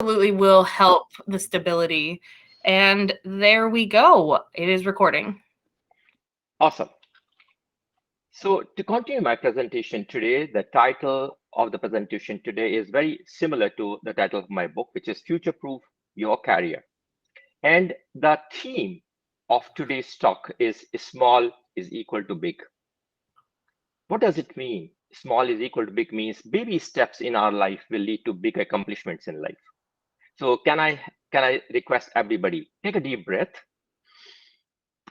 absolutely will help the stability. And there we go. It is recording. Awesome. So to continue my presentation today, the title of the presentation today is very similar to the title of my book, which is Future Proof Your Career. And the theme of today's talk is small is equal to big. What does it mean? Small is equal to big means baby steps in our life will lead to big accomplishments in life. So can I request everybody take a deep breath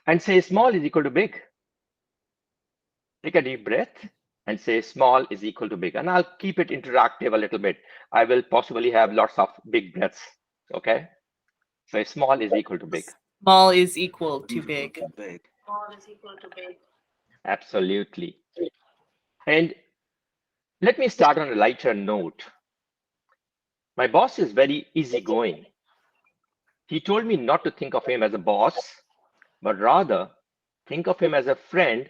and say small is equal to big. Take a deep breath and say small is equal to big. And I'll keep it interactive a little bit. I will possibly have lots of big breaths. Okay. So small is equal to big. Small is equal to big. Absolutely. And let me start on a lighter note. My boss is very easygoing. He told me not to think of him as a boss, but rather think of him as a friend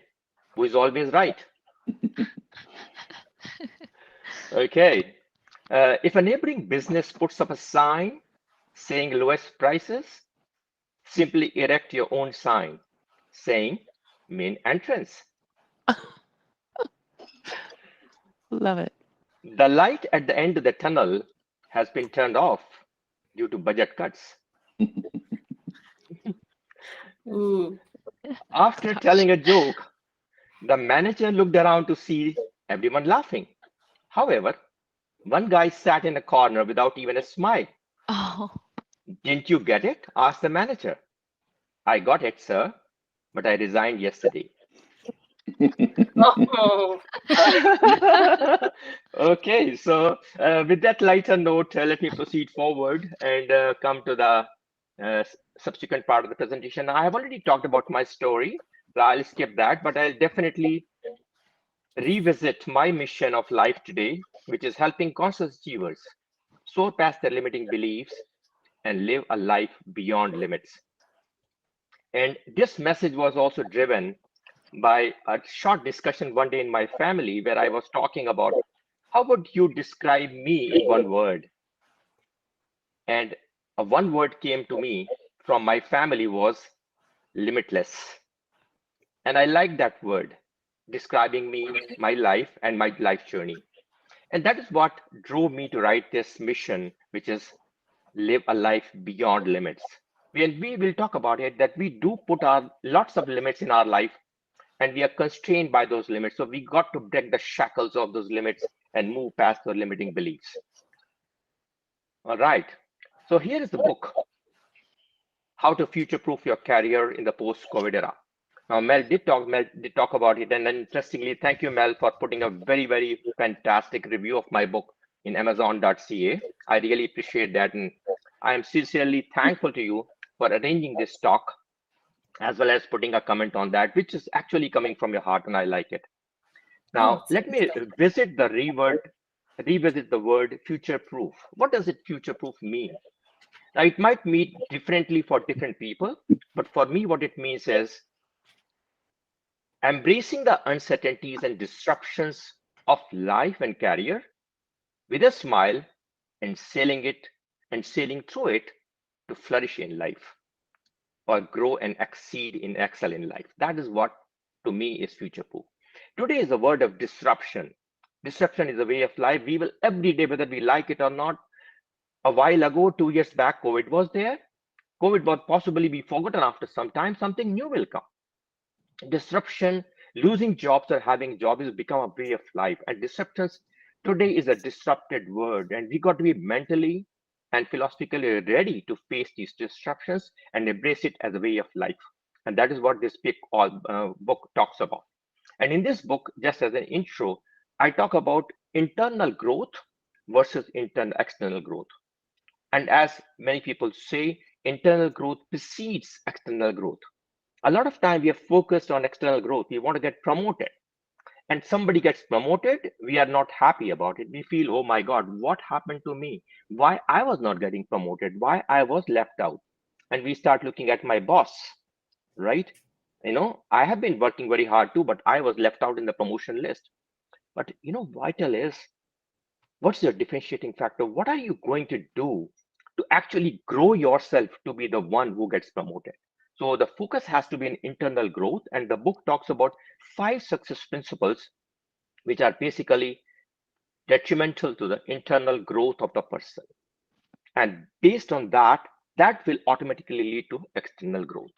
who is always right. Okay. If a neighboring business puts up a sign saying lowest prices, simply erect your own sign saying main entrance. Love it. The light at the end of the tunnel has been turned off due to budget cuts. Ooh. After telling a joke, the manager looked around to see everyone laughing. However, one guy sat in a corner without even a smile. Oh, Didn't you get it? Asked the manager. I got it, sir, but I resigned yesterday. Oh. Okay, so with that lighter note, let me proceed forward and come to the subsequent part of the presentation. I have already talked about my story, so I'll skip that, but I'll definitely revisit my mission of life today, which is helping conscious achievers soar past their limiting beliefs and live a life beyond limits. And this message was also driven by a short discussion one day in my family where I was talking about how would you describe me in one word? And a one word came to me from my family was limitless. And I like that word describing me, my life, and my life journey. And that is what drove me to write this mission, which is live a life beyond limits. And we will talk about it that we do put our lots of limits in our life and we are constrained by those limits. So we got to break the shackles of those limits and move past the limiting beliefs. All right. So here is the book, How to Future-Proof Your Career in the Post-COVID Era. Now, Mel did talk about it. And then interestingly, thank you, Mel, for putting a very, very fantastic review of my book in Amazon.ca. I really appreciate that. And I am sincerely thankful to you for arranging this talk as well as putting a comment on that, which is actually coming from your heart, and I like it. Now, let me revisit the word future proof. What does it future proof mean? Now, it might mean differently for different people, but for me, what it means is embracing the uncertainties and disruptions of life and career with a smile and sailing through it to flourish in life or grow and excel in life. That is what to me is future proof. Today is a word of disruption. Disruption is a way of life. We will every day, whether we like it or not. A while ago, 2 years back, COVID was there. COVID will possibly be forgotten after some time. Something new will come. Disruption, losing jobs or having jobs has become a way of life. And disruptions today is a disrupted word. And we got to be mentally and philosophically ready to face these disruptions and embrace it as a way of life. And that is what this book talks about. And in this book, just as an intro, I talk about internal growth versus external growth. And as many people say, internal growth precedes external growth. A lot of time we are focused on external growth. We want to get promoted. And somebody gets promoted, we are not happy about it. We feel, oh my God, what happened to me? Why I was not getting promoted? Why I was left out? And we start looking at my boss, right? I have been working very hard too, but I was left out in the promotion list. But vital is what's your differentiating factor? What are you going to do to actually grow yourself to be the one who gets promoted. So the focus has to be in internal growth. And the book talks about 5 success principles, which are basically detrimental to the internal growth of the person. And based on that, that will automatically lead to external growth.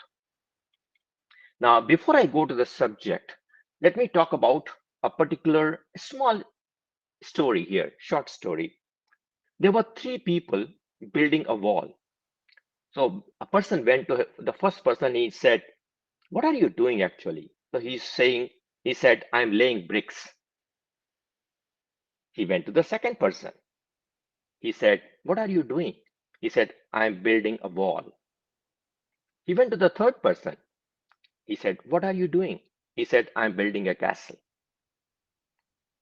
Now, before I go to the subject, let me talk about a particular small story here, short story. There were 3 people building a wall. So a person went to the first person, he said, "What are you doing actually?" So he said, "I'm laying bricks." He went to the second person. He said, "What are you doing?" He said, "I'm building a wall." He went to the third person. He said, "What are you doing?" He said, "I'm building a castle."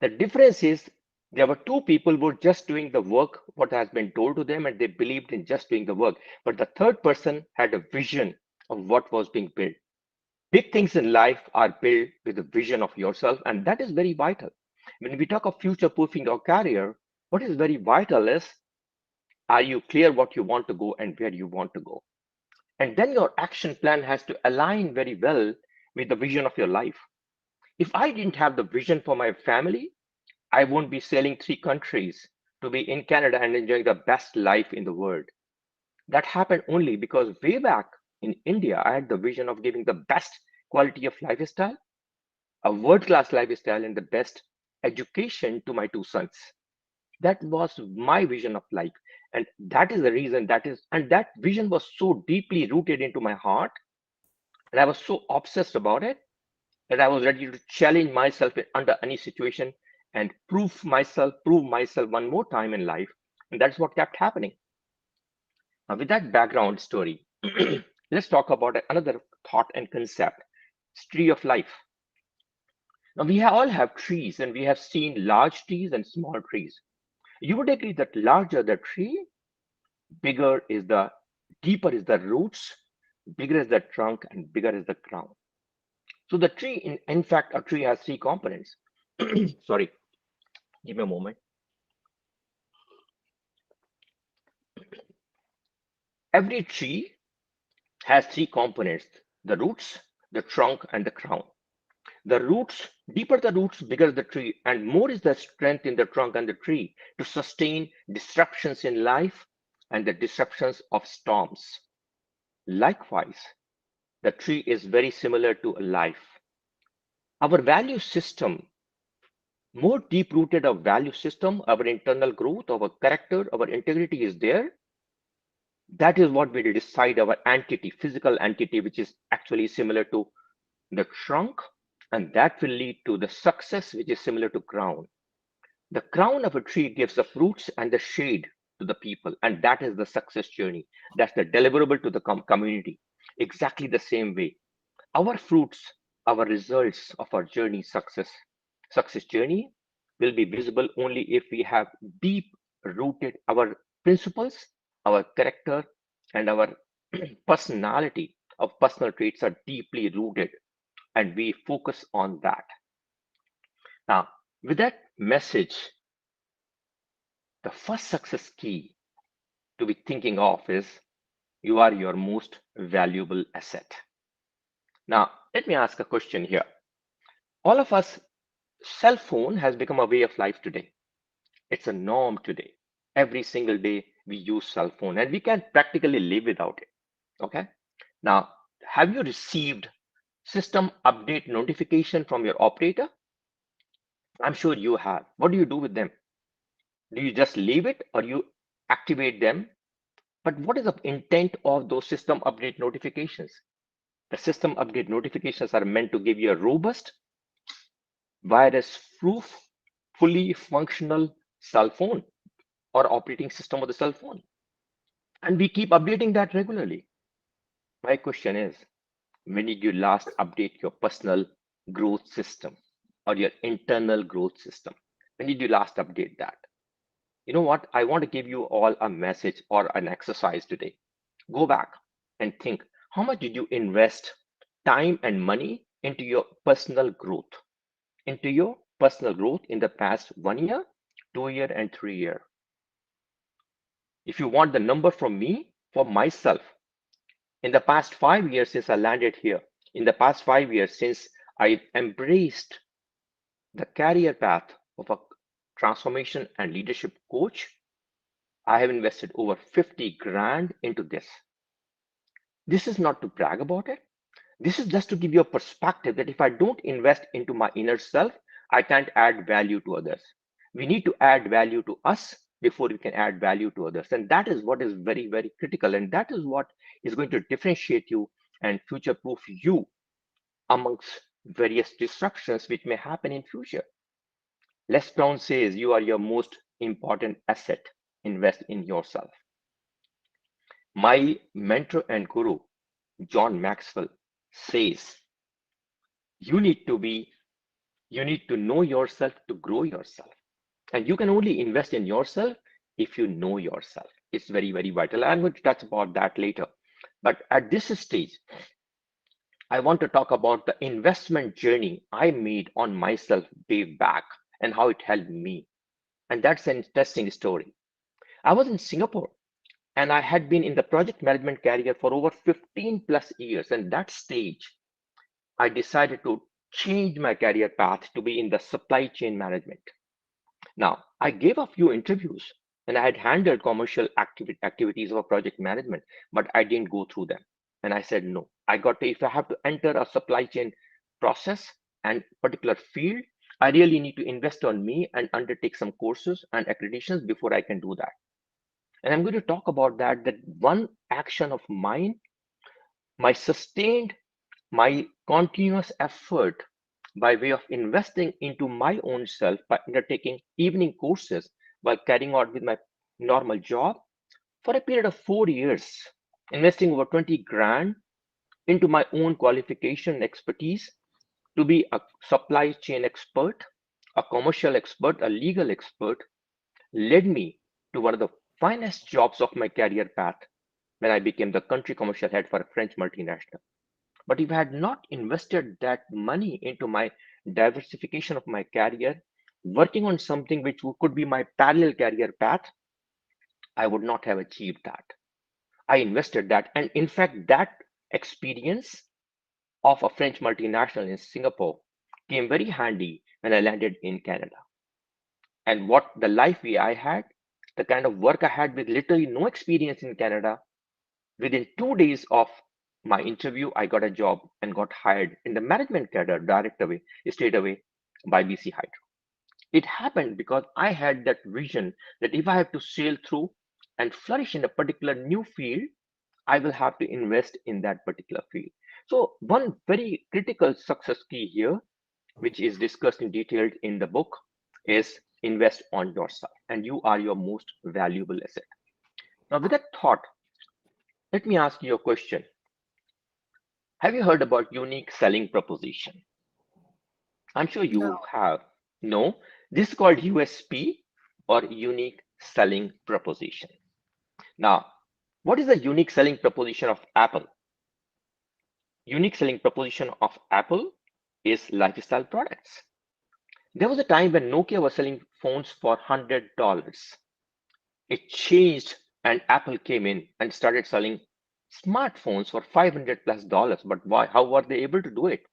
The difference is there were 2 people who were just doing the work, what has been told to them, and they believed in just doing the work. But the third person had a vision of what was being built. Big things in life are built with a vision of yourself, and that is very vital. When we talk of future proofing your career, what is very vital is, are you clear what you want to go and where you want to go? And then your action plan has to align very well with the vision of your life. If I didn't have the vision for my family, I won't be sailing 3 countries to be in Canada and enjoying the best life in the world. That happened only because way back in India, I had the vision of giving the best quality of lifestyle, a world-class lifestyle, and the best education to my 2 sons. That was my vision of life. And that is the reason and that vision was so deeply rooted into my heart. And I was so obsessed about it that I was ready to challenge myself under any situation and prove myself one more time in life. And that's what kept happening. Now, with that background story, let's talk about another thought and concept, tree of life. Now, we all have trees, and we have seen large trees and small trees. You would agree that larger the tree, bigger is the deeper is the roots, bigger is the trunk, and bigger is the crown. So the tree, in fact, a tree has 3 components. Sorry, give me a moment. Every tree has 3 components: the roots, the trunk, and the crown. The roots, deeper the roots, bigger the tree, and more is the strength in the trunk and the tree to sustain disruptions in life and the disruptions of storms. Likewise, the tree is very similar to life. Our value system, more deep rooted of value system, our internal growth, our character, our integrity is there. That is what will decide our entity, physical entity, which is actually similar to the trunk, and that will lead to the success, which is similar to crown. The crown of a tree gives the fruits and the shade to the people, and that is the success journey. That's the deliverable to the community. Exactly the same way. Our fruits, our results of our journey, success journey, will be visible only if we have deep rooted our principles, our character, and our personality of personal traits are deeply rooted, and we focus on that. Now, with that message, the first success key to be thinking of is you are your most valuable asset. Now, let me ask a question here. All of us, cell phone has become a way of life today. It's a norm today. Every single day we use cell phone and we can practically live without it. Okay. Now, have you received system update notification from your operator? I'm sure you have. What do you do with them? Do you just leave it or you activate them? But what is the intent of those system update notifications? The system update notifications are meant to give you a robust, virus-proof, fully functional cell phone or operating system of the cell phone. And we keep updating that regularly. My question is, when did you last update your personal growth system or your internal growth system? When did you last update that? You know what? I want to give you all a message or an exercise today. Go back and think, how much did you invest time and money into your personal growth? Into your personal growth in the past 1 year, 2 year, and 3 year. If you want the number from me, for myself, in the past 5 years since I landed here, in the past 5 years since I embraced the career path of a transformation and leadership coach, I have invested over 50 grand into this. This is not to brag about it. This is just to give you a perspective that if I don't invest into my inner self, I can't add value to others. We need to add value to us before we can add value to others. And that is what is very, very critical. And that is what is going to differentiate you and future proof you amongst various disruptions which may happen in future. Les Brown says you are your most important asset. Invest in yourself. My mentor and guru, John Maxwell, says you need to know yourself to grow yourself. And you can only invest in yourself if you know yourself. It's very, very vital. I'm going to touch about that later. But at this stage, I want to talk about the investment journey I made on myself way back and how it helped me. And that's an interesting story. I was in Singapore and I had been in the project management career for over 15 plus years. And that stage, I decided to change my career path to be in the supply chain management. Now, I gave a few interviews and I had handled commercial activities of project management, but I didn't go through them. And I said, no, if I have to enter a supply chain process and particular field, I really need to invest on me and undertake some courses and accreditations before I can do that. And I'm going to talk about that one action of mine, my sustained, my continuous effort by way of investing into my own self by undertaking evening courses while carrying out with my normal job for a period of 4 years, investing over 20 grand into my own qualification and expertise to be a supply chain expert, a commercial expert, a legal expert, led me to one of the finest jobs of my career path when I became the country commercial head for a French multinational. But if I had not invested that money into my diversification of my career, working on something which could be my parallel career path, I would not have achieved that. I invested that. And in fact, that experience of a French multinational in Singapore came very handy when I landed in Canada. And what the life I had, the kind of work I had with literally no experience in Canada, within 2 days of my interview, I got a job and got hired in the management cadre straight away by BC Hydro. It happened because I had that vision that if I have to sail through and flourish in a particular new field, I will have to invest in that particular field. So one very critical success key here, which is discussed in detail in the book, is invest on yourself, and you are your most valuable asset. Now, with that thought, let me ask you a question. Have you heard about unique selling proposition? I'm sure you No. have. No, this is called USP or unique selling proposition. Now, what is the unique selling proposition of Apple? Unique selling proposition of Apple is lifestyle products. There was a time when Nokia was selling phones for $100. It changed and Apple came in and started selling smartphones for $500 plus. But why? How were they able to do it?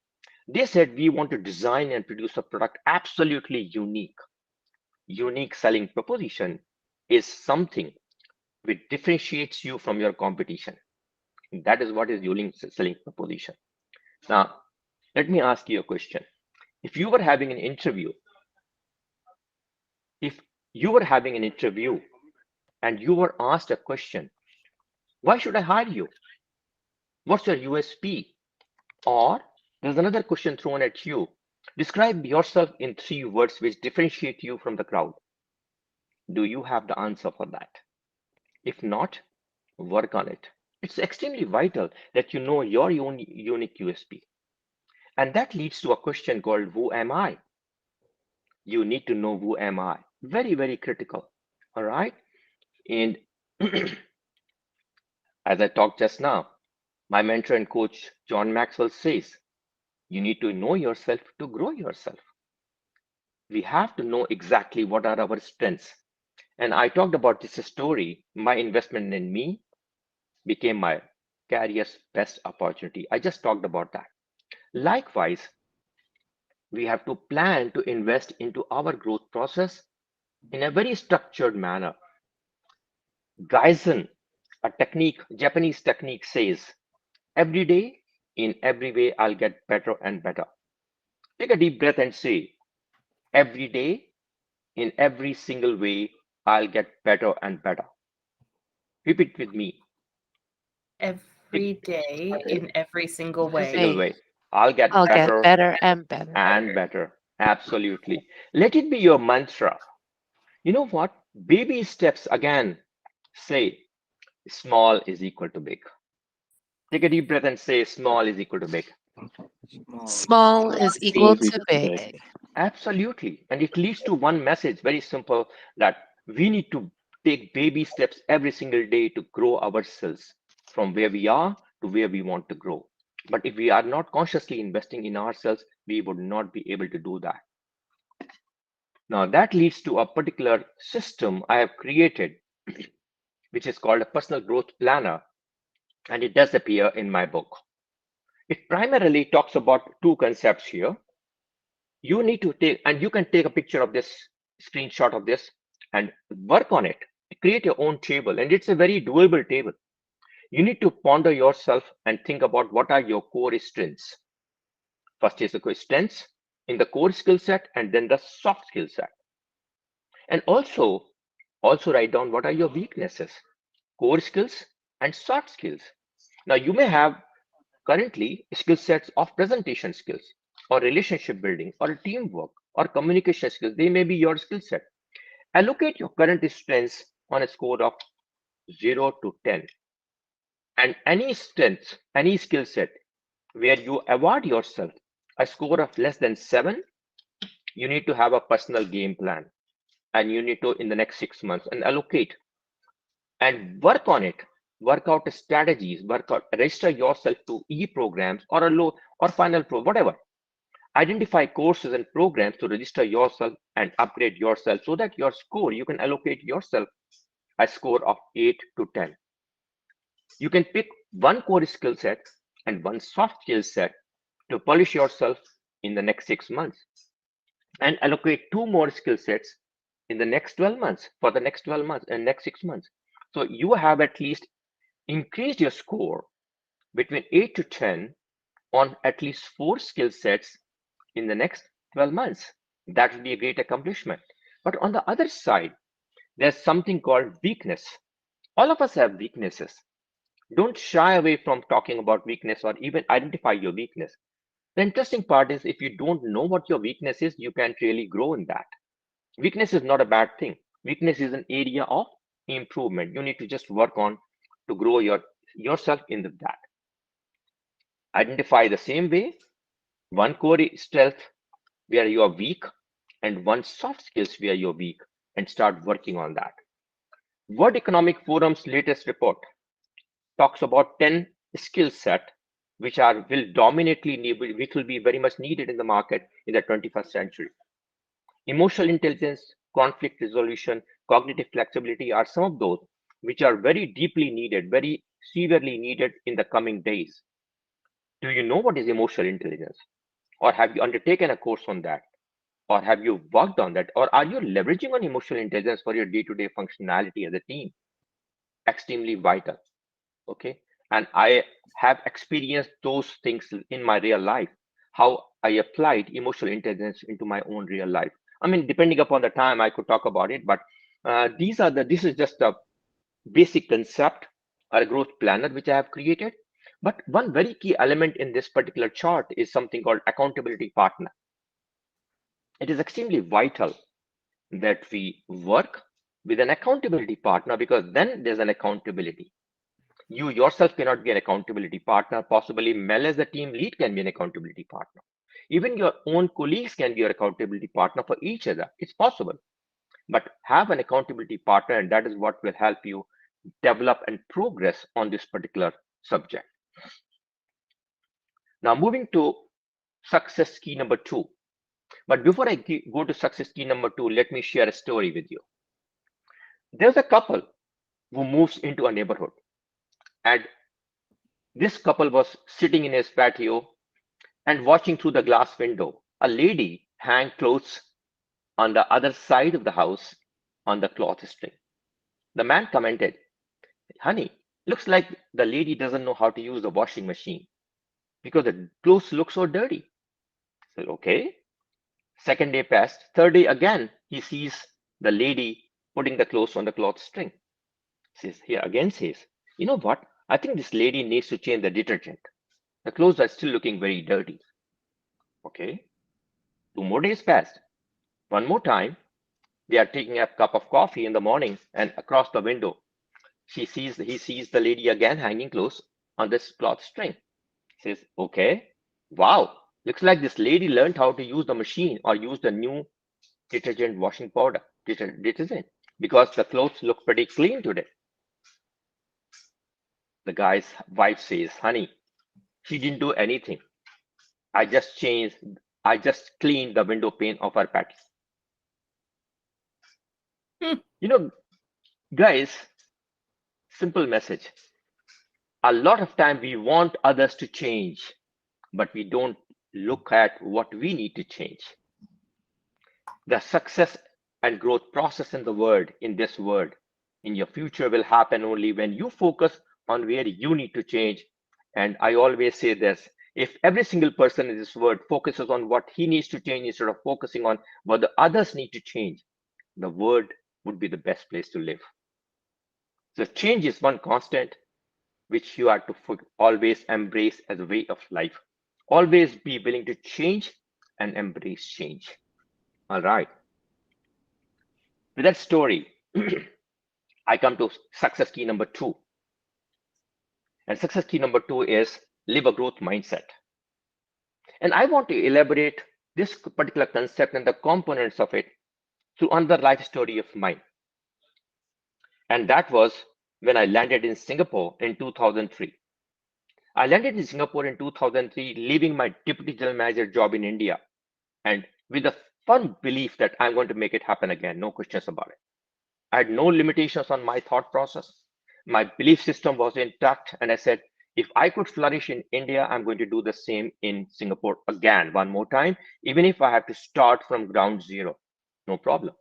They said, we want to design and produce a product absolutely unique. Unique selling proposition is something which differentiates you from your competition. That is what is unique selling proposition. Now, let me ask you a question. If you were having an interview, and you were asked a question, why should I hire you? What's your USP? Or there's another question thrown at you. Describe yourself in 3 words which differentiate you from the crowd. Do you have the answer for that? If not, work on it. It's extremely vital that you know your own unique USP. And that leads to a question called, who am I? You need to know who am I. Very, very critical. All right. And as I talked just now, my mentor and coach, John Maxwell, says, you need to know yourself to grow yourself. We have to know exactly what are our strengths And I talked about this story. My investment in me became my career's best opportunity. I just talked about that. Likewise, we have to plan to invest into our growth process in a very structured manner. Kaizen, a technique, Japanese technique says, every day, in every way, I'll get better and better. Take a deep breath and say, every day, in every single way, I'll get better and better. Repeat with me. Every day, in every single way. Single way. I'll get I'll get better better and better. and better. Absolutely. Let it be your mantra. You know what? Baby steps again. Say, small is equal to big. Take a deep breath and say, small is equal to big. Small is equal to big. Absolutely. And it leads to one message, very simple, that we need to take baby steps every single day to grow ourselves from where we are to where we want to grow. But if we are not consciously investing in ourselves, we would not be able to do that. Now, that leads to a particular system I have created, which is called a personal growth planner, and it does appear in my book. It primarily talks about two concepts here. You need to take, and you can take a picture of this, screenshot of this, and work on it. Create your own table, and it's a very doable table. You need to ponder yourself and think about what are your core strengths. First is the core strengths in the core skill set, and then the soft skill set. And also write down what are your weaknesses, core skills and soft skills. Now you may have currently skill sets of presentation skills or relationship building or teamwork or communication skills. They may be your skill set. Allocate your current strengths on a score of 0 to 10. And any strength, any skill set where you award yourself a score of less than 7, you need to have a personal game plan. And you need to, in the next 6 months, and allocate and work on it. Work out strategies, register yourself to e-programs or a low or final pro, whatever. Identify courses and programs to register yourself and upgrade yourself so that your score, you can allocate yourself a score of 8 to 10. You can pick one core skill set and one soft skill set to polish yourself in the next 6 months and allocate two more skill sets in the next 12 months for the next 12 months and next 6 months. So you have at least increased your score between 8 to 10 on at least 4 skill sets in the next 12 months. That would be a great accomplishment. But on the other side, there's something called weakness. All of us have weaknesses. Don't shy away from talking about weakness or even identify your weakness. The interesting part is if you don't know what your weakness is, you can't really grow in that. Weakness is not a bad thing. Weakness is an area of improvement. You need to just work on to grow yourself in that. Identify the same way, one core strength where you are weak and one soft skills where you're weak, and start working on that. World Economic Forum's latest report talks about 10 skill set which which will be very much needed in the market in the 21st century. Emotional intelligence, conflict resolution, cognitive flexibility are some of those which are very deeply needed, very severely needed in the coming days. Do you know what is emotional intelligence? Or have you undertaken a course on that? Or have you worked on that? Or are you leveraging on emotional intelligence for your day-to-day functionality as a team? Extremely vital. Okay. And I have experienced those things in my real life, how I applied emotional intelligence into my own real life. I mean, depending upon the time, I could talk about it, but this is just a basic concept or a growth planner which I have created. But one very key element in this particular chart is something called accountability partner. It is extremely vital that we work with an accountability partner because then there's an accountability. You yourself cannot be an accountability partner. Possibly Mel as a team lead can be an accountability partner. Even your own colleagues can be your accountability partner for each other. It's possible. But have an accountability partner, and that is what will help you develop and progress on this particular subject. Now, moving to success key number 2. But before I go to success key number 2, let me share a story with you. There's a couple who moves into a neighborhood, and this couple was sitting in his patio and watching through the glass window. A lady hang clothes on the other side of the house on the cloth string. The man commented, "Honey, looks like the lady doesn't know how to use the washing machine because the clothes look so dirty." I said, okay. Second day passed. Third day again, he sees the lady putting the clothes on the cloth string. Says, "You know what? I think this lady needs to change the detergent. The clothes are still looking very dirty." Okay. 2 more days passed. One more time, they are taking a cup of coffee in the morning, and across the window, he sees the lady again hanging clothes on this cloth string. Says, okay, wow, looks like this lady learned how to use the machine or use the new detergent washing powder, detergent, because the clothes look pretty clean today. The guy's wife says, "Honey, she didn't do anything. I just changed, I just cleaned the window pane of her patio." Hmm. You know, guys, simple message. A lot of time we want others to change, but we don't look at what we need to change. The success and growth process in this world, in your future will happen only when you focus on where you need to change. And I always say this, if every single person in this world focuses on what he needs to change instead of focusing on what the others need to change, the world would be the best place to live. So change is one constant which you are to always embrace as a way of life. Always be willing to change and embrace change. All right. With that story, I come to success key number two. And success key number two is live a growth mindset. And I want to elaborate this particular concept and the components of it through another life story of mine. And that was when I landed in Singapore in 2003. I landed in Singapore in 2003, leaving my deputy general manager job in India, and with a firm belief that I'm going to make it happen again, no questions about it. I had no limitations on my thought process. My belief system was intact, and I said, if I could flourish in India, I'm going to do the same in Singapore again, one more time, even if I have to start from ground zero. No problem.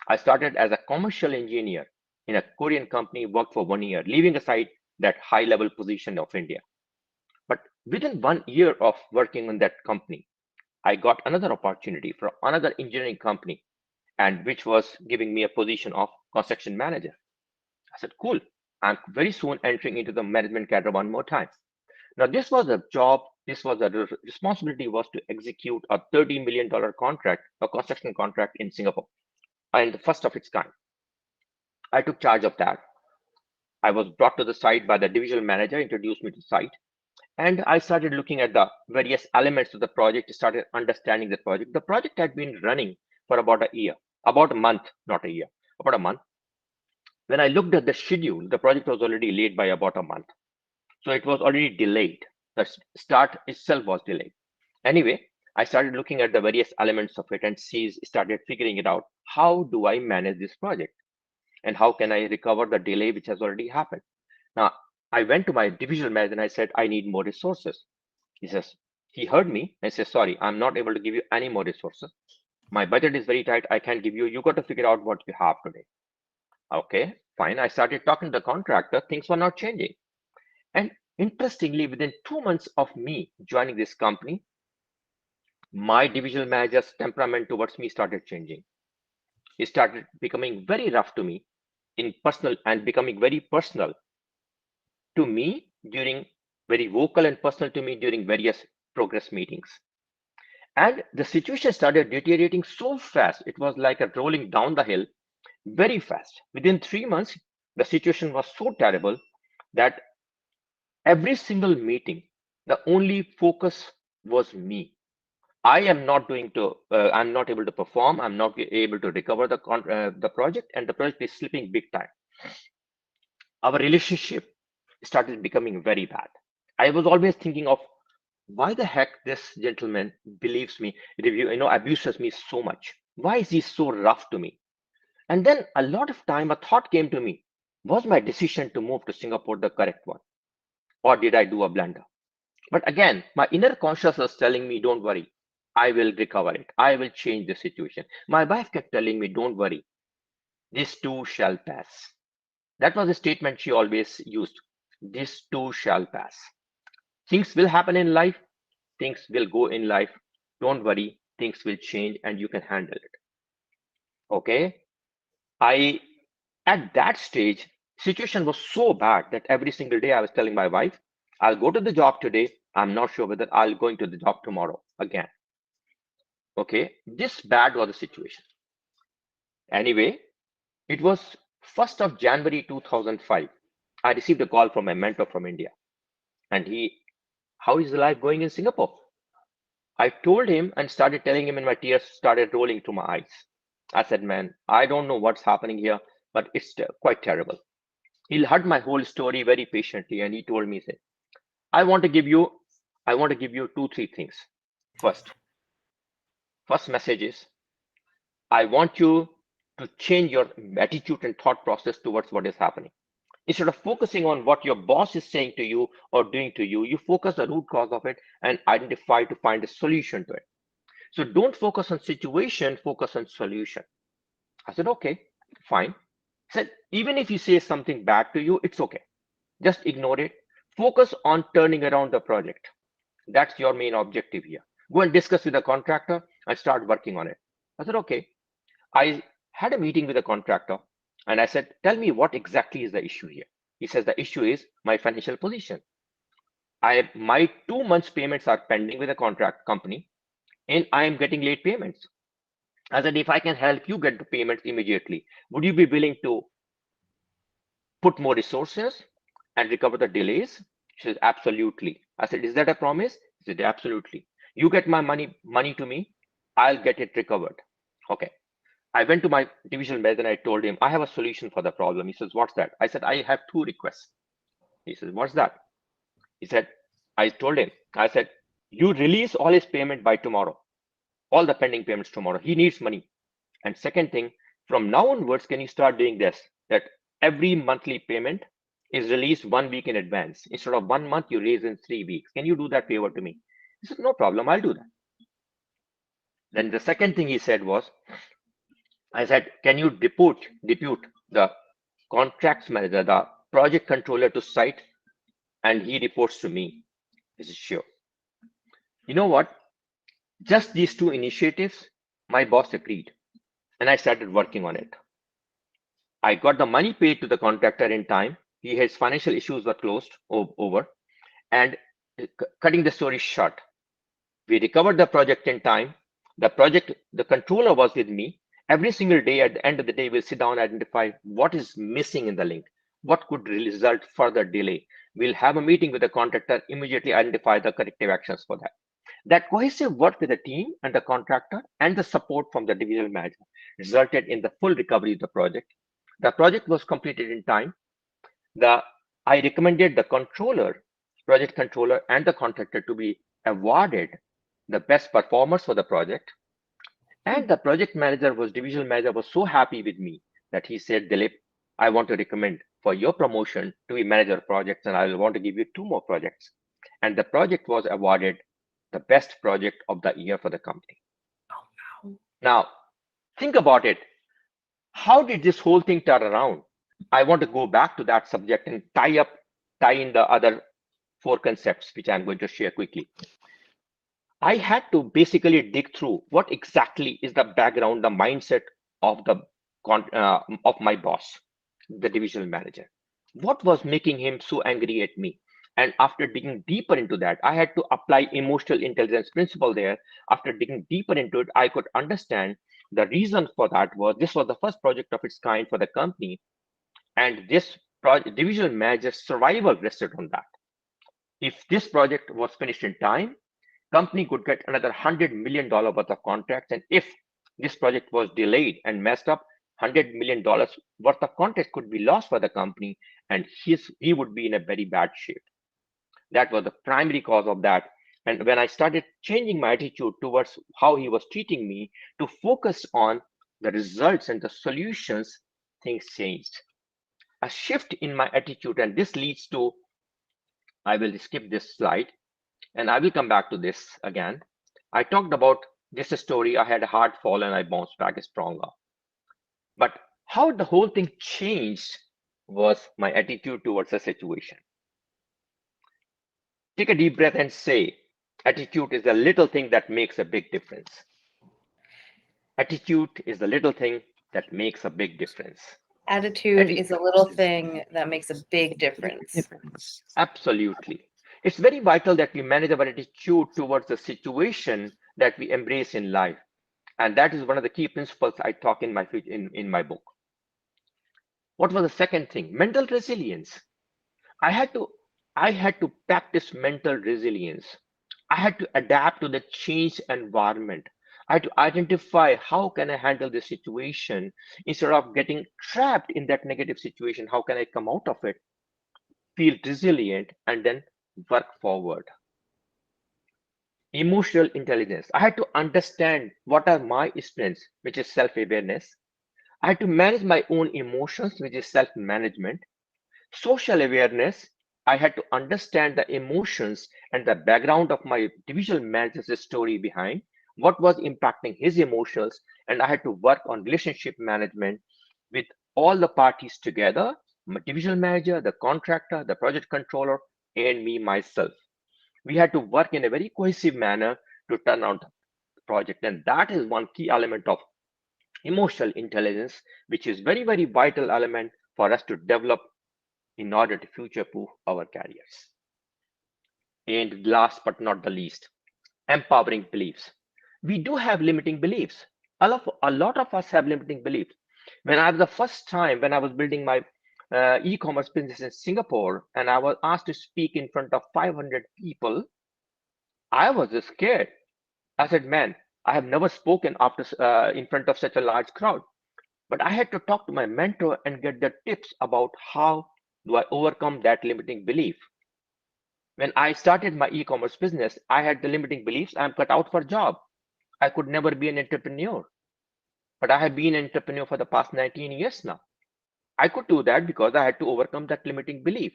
I started as a commercial engineer in a Korean company, worked for 1 year, leaving aside that high level position of India. But within 1 year of working in that company, I got another opportunity for another engineering company, and which was giving me a position of construction manager. I said, cool, I'm very soon entering into the management cadre one more time. Now, this was a job, this was a responsibility was to execute a $30 million contract, a construction contract in Singapore, and the first of its kind. I took charge of that. I was brought to the site by the divisional manager, introduced me to the site, and I started looking at the various elements of the project, started understanding the project. The project had been running for about a year, about a month, not a year, about a month. When I looked at the schedule, the project was already late by about a month. So it was already delayed. The start itself was delayed. Anyway, I started looking at the various elements of it and started figuring it out. How do I manage this project? And how can I recover the delay which has already happened? Now, I went to my divisional manager and I said, I need more resources. He heard me and says, sorry, I'm not able to give you any more resources. My budget is very tight. I can't give you. You got to figure out what you have today. Okay, fine. I started talking to the contractor. Things were not changing. And interestingly, within 2 months of me joining this company, my divisional manager's temperament towards me started changing. He started becoming very rough to me in personal and becoming very personal to me during very vocal and personal to me during various progress meetings. And the situation started deteriorating so fast. It was like a rolling down the hill very fast. Within 3 months, the situation was so terrible that every single meeting, the only focus was me. I am not doing to. I'm not able to perform. I'm not able to recover the project, and the project is slipping big time. Our relationship started becoming very bad. I was always thinking of why the heck this gentleman believes me, abuses me so much. Why is he so rough to me? And then a lot of time, a thought came to me, was my decision to move to Singapore the correct one? Or did I do a blunder? But again, my inner conscious was telling me, don't worry, I will recover it. I will change the situation. My wife kept telling me, don't worry, this too shall pass. That was a statement she always used. This too shall pass. Things will happen in life. Things will go in life. Don't worry, things will change and you can handle it. Okay. I, at that stage, situation was so bad that every single day I was telling my wife, I'll go to the job today. I'm not sure whether I'll go into the job tomorrow again. Okay. This bad was the situation. Anyway, it was 1st of January 2005. I received a call from my mentor from India. And how is the life going in Singapore? I told him and started telling him, and my tears started rolling to my eyes. I said, man, I don't know what's happening here, but it's quite terrible. He heard my whole story very patiently, and he told me, say, I want to give you 2, 3 things. First message is, I want you to change your attitude and thought process towards what is happening. Instead of focusing on what your boss is saying to you or doing to you, you focus the root cause of it and identify to find a solution to it. So don't focus on situation, focus on solution. I said, okay, fine. He said, even if you say something bad to you, it's okay. Just ignore it. Focus on turning around the project. That's your main objective here. Go and discuss with the contractor and start working on it. I said, okay. I had a meeting with a contractor and I said, tell me what exactly is the issue here. He says, the issue is my financial position. My 2 months payments are pending with a contract company and I am getting late payments. I said, if I can help you get the payments immediately, would you be willing to put more resources and recover the delays? She says, absolutely. I said, is that a promise? He said, absolutely. You get my money to me, I'll get it recovered. Okay. I went to my divisional manager and I told him, I have a solution for the problem. He says, what's that? I said, I have 2 requests. He says, what's that? He said, I told him, I said, you release all his payment by tomorrow, all the pending payments tomorrow. He needs money. And second thing, from now onwards, can you start doing this? That every monthly payment is released 1 week in advance. Instead of 1 month, you raise in 3 weeks. Can you do that favor to me? He said, no problem, I'll do that. Then the second thing he said was, I said, can you depute the contracts manager, the project controller to site, and he reports to me? He said, sure. You know what? Just these 2 initiatives, my boss agreed, and I started working on it. I got the money paid to the contractor in time. His financial issues were closed over, and cutting the story short, we recovered the project in time. The controller was with me. Every single day at the end of the day, we'll sit down and identify what is missing in the link, what could result further delay. We'll have a meeting with the contractor, immediately identify the corrective actions for that. That cohesive work with the team and the contractor and the support from the divisional manager resulted in the full recovery of the project. The project was completed in time. I recommended the project controller and the contractor to be awarded the best performers for the project. And the divisional manager was so happy with me that he said, Dileep, I want to recommend for your promotion to be manager of projects, and I want to give you 2 more projects. And the project was awarded the best project of the year for the company. Oh, wow. Now, think about it. How did this whole thing turn around? I want to go back to that subject and tie in the other 4 concepts, which I'm going to share quickly. I had to basically dig through what exactly is the background, the mindset of of my boss, the divisional manager. What was making him so angry at me? And after digging deeper into that, I had to apply emotional intelligence principle there. After digging deeper into it, I could understand the reason for that was this was the first project of its kind for the company, and this divisional manager's survival rested on that. If this project was finished in time, company could get another $100 million worth of contracts. And if this project was delayed and messed up, $100 million worth of contracts could be lost for the company, and he would be in a very bad shape. That was the primary cause of that. And when I started changing my attitude towards how he was treating me to focus on the results and the solutions, things changed. A shift in my attitude, and this leads to, I will skip this slide and I will come back to this again. I talked about this story. I had a hard fall and I bounced back stronger. But how the whole thing changed was my attitude towards the situation. Take a deep breath and say, attitude is the little thing that makes a big difference. Attitude is the little thing that makes a big difference. Attitude is a little thing that makes a big difference. Absolutely. It's very vital that we manage our attitude towards the situation that we embrace in life. And that is one of the key principles I talk in my book. What was the second thing? Mental resilience. I had to practice mental resilience. I had to adapt to the changed environment. I had to identify how can I handle this situation instead of getting trapped in that negative situation. How can I come out of it, feel resilient, and then work forward? Emotional intelligence. I had to understand what are my strengths, which is self-awareness. I had to manage my own emotions, which is self-management. Social awareness. I had to understand the emotions and the background of my divisional manager's story behind what was impacting his emotions, and I had to work on relationship management with all the parties together, my divisional manager, the contractor, the project controller, and me myself. We had to work in a very cohesive manner to turn out the project, and that is one key element of emotional intelligence, which is very, very vital element for us to develop in order to future-proof our careers. And last but not the least, empowering beliefs. We do have limiting beliefs. A lot of us have limiting beliefs. When I was building my e-commerce business in Singapore, and I was asked to speak in front of 500 people, I was scared. I said, "Man, I have never spoken in front of such a large crowd." But I had to talk to my mentor and get the tips about how do I overcome that limiting belief. When I started my e-commerce business, I had the limiting beliefs. I'm cut out for a job. I could never be an entrepreneur. But I have been an entrepreneur for the past 19 years now. I could do that because I had to overcome that limiting belief.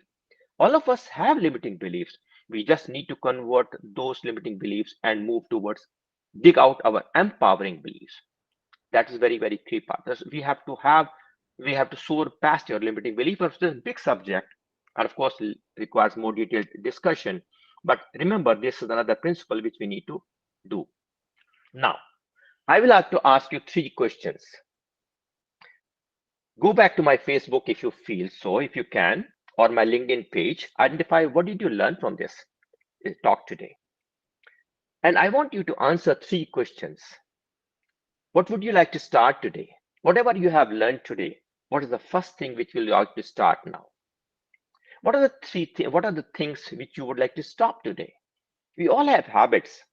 All of us have limiting beliefs. We just need to convert those limiting beliefs and move towards dig out our empowering beliefs. That is very, very key part. We have to soar past your limiting belief. It's a big subject, and of course requires more detailed discussion. But remember, this is another principle which we need to do. Now, I will have to ask you 3 questions. Go back to my Facebook if you feel so, if you can, or my LinkedIn page. Identify what did you learn from this talk today. And I want you to answer 3 questions. What would you like to start today? Whatever you have learned today, what is the first thing which you would like to start now? What are the things which you would like to stop today? We all have habits.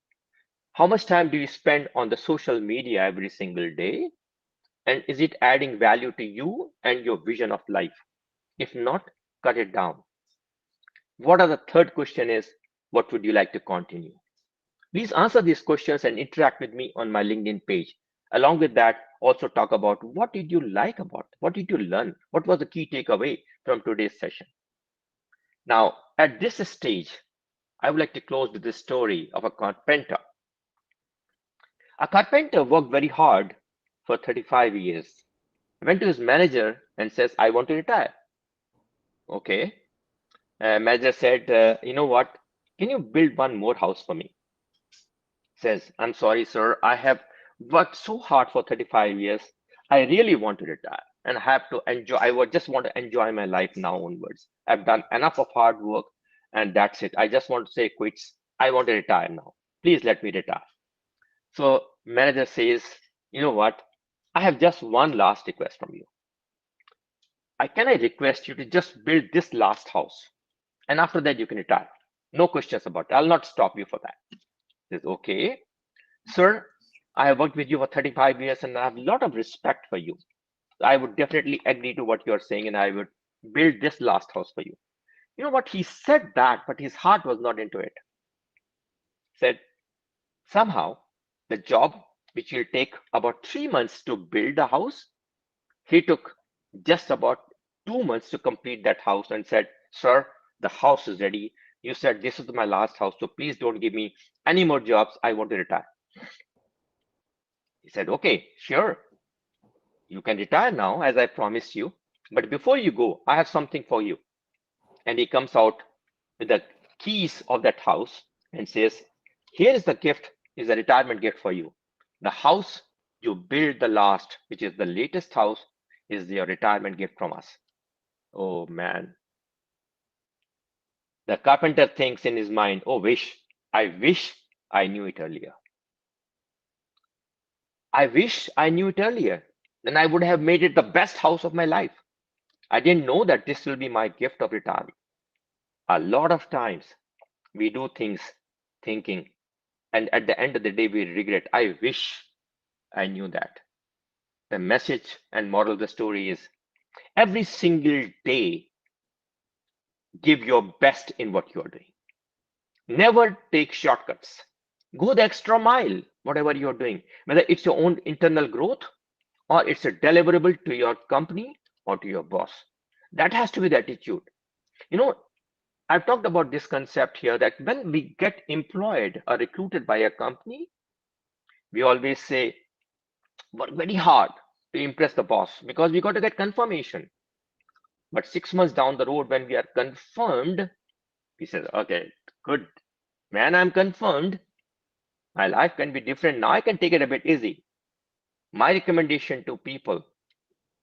How much time do you spend on the social media every single day? And is it adding value to you and your vision of life? If not, cut it down. What are the third question is, what would you like to continue? Please answer these questions and interact with me on my LinkedIn page. Along with that, also talk about what did you like about, what did you learn? What was the key takeaway from today's session? Now, at this stage, I would like to close with the story of a carpenter. A carpenter worked very hard for 35 years. Went to his manager and says, "I want to retire." Okay. Manager said, "You know what? Can you build one more house for me?" Says, "I'm sorry, sir. I have worked so hard for 35 years. I really want to retire and have to enjoy. I would just want to enjoy my life now onwards. I've done enough of hard work and that's it. I just want to say quits. I want to retire now. Please let me retire." So manager says, "You know what? I have just one last request from you. Can I request you to just build this last house? And after that, you can retire. No questions about it. I'll not stop you for that." He says, "Okay, sir, I have worked with you for 35 years and I have a lot of respect for you. I would definitely agree to what you're saying and I would build this last house for you." You know what? He said that, but his heart was not into it. Said, somehow the job which will take about 3 months to build a house, he took just about 2 months to complete that house and said, "Sir, the house is ready. You said this is my last house, so please don't give me any more jobs. I want to retire." He said, "Okay, sure. You can retire now, as I promised you. But before you go, I have something for you." And he comes out with the keys of that house and says, "Here is the gift, is a retirement gift for you. The house you built the last, which is the latest house, is your retirement gift from us." Oh man. The carpenter thinks in his mind, "Oh, I wish I knew it earlier. I wish I knew it earlier. Then I would have made it the best house of my life. I didn't know that this will be my gift of retirement." A lot of times we do things thinking, and at the end of the day, we regret. I wish I knew that. The message and moral of the story is every single day, give your best in what you're doing. Never take shortcuts. Go the extra mile, whatever you're doing, whether it's your own internal growth or it's a deliverable to your company or to your boss. That has to be the attitude. You know, I've talked about this concept here that when we get employed or recruited by a company, we always say, work very hard to impress the boss because we got to get confirmation. But 6 months down the road, when we are confirmed, we say, "Okay, good, man, I'm confirmed. My life can be different. Now I can take it a bit easy." My recommendation to people,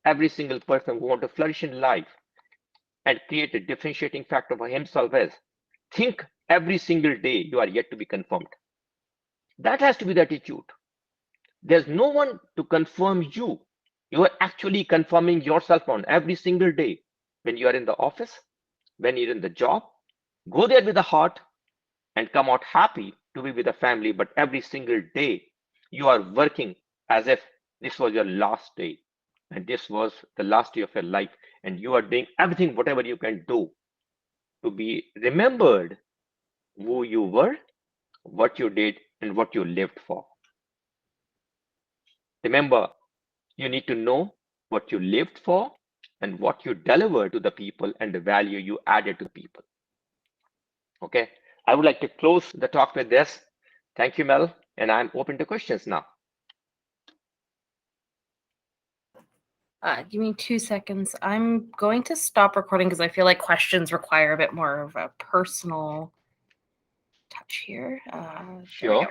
every single person who want to flourish in life and create a differentiating factor for himself is think every single day you are yet to be confirmed. That has to be the attitude. There's no one to confirm you. You are actually confirming yourself on every single day. When you are in the office, when you're in the job, go there with the heart and come out happy to be with the family. But every single day, you are working as if this was your last day and this was the last day of your life. And you are doing everything, whatever you can do to be remembered who you were, what you did, and what you lived for. Remember, you need to know what you lived for and what you deliver to the people and the value you added to people. Okay, I would like to close the talk with this. Thank you, Mel, and I'm open to questions now. Give me 2 seconds. I'm going to stop recording because I feel like questions require a bit more of a personal touch here. Sure.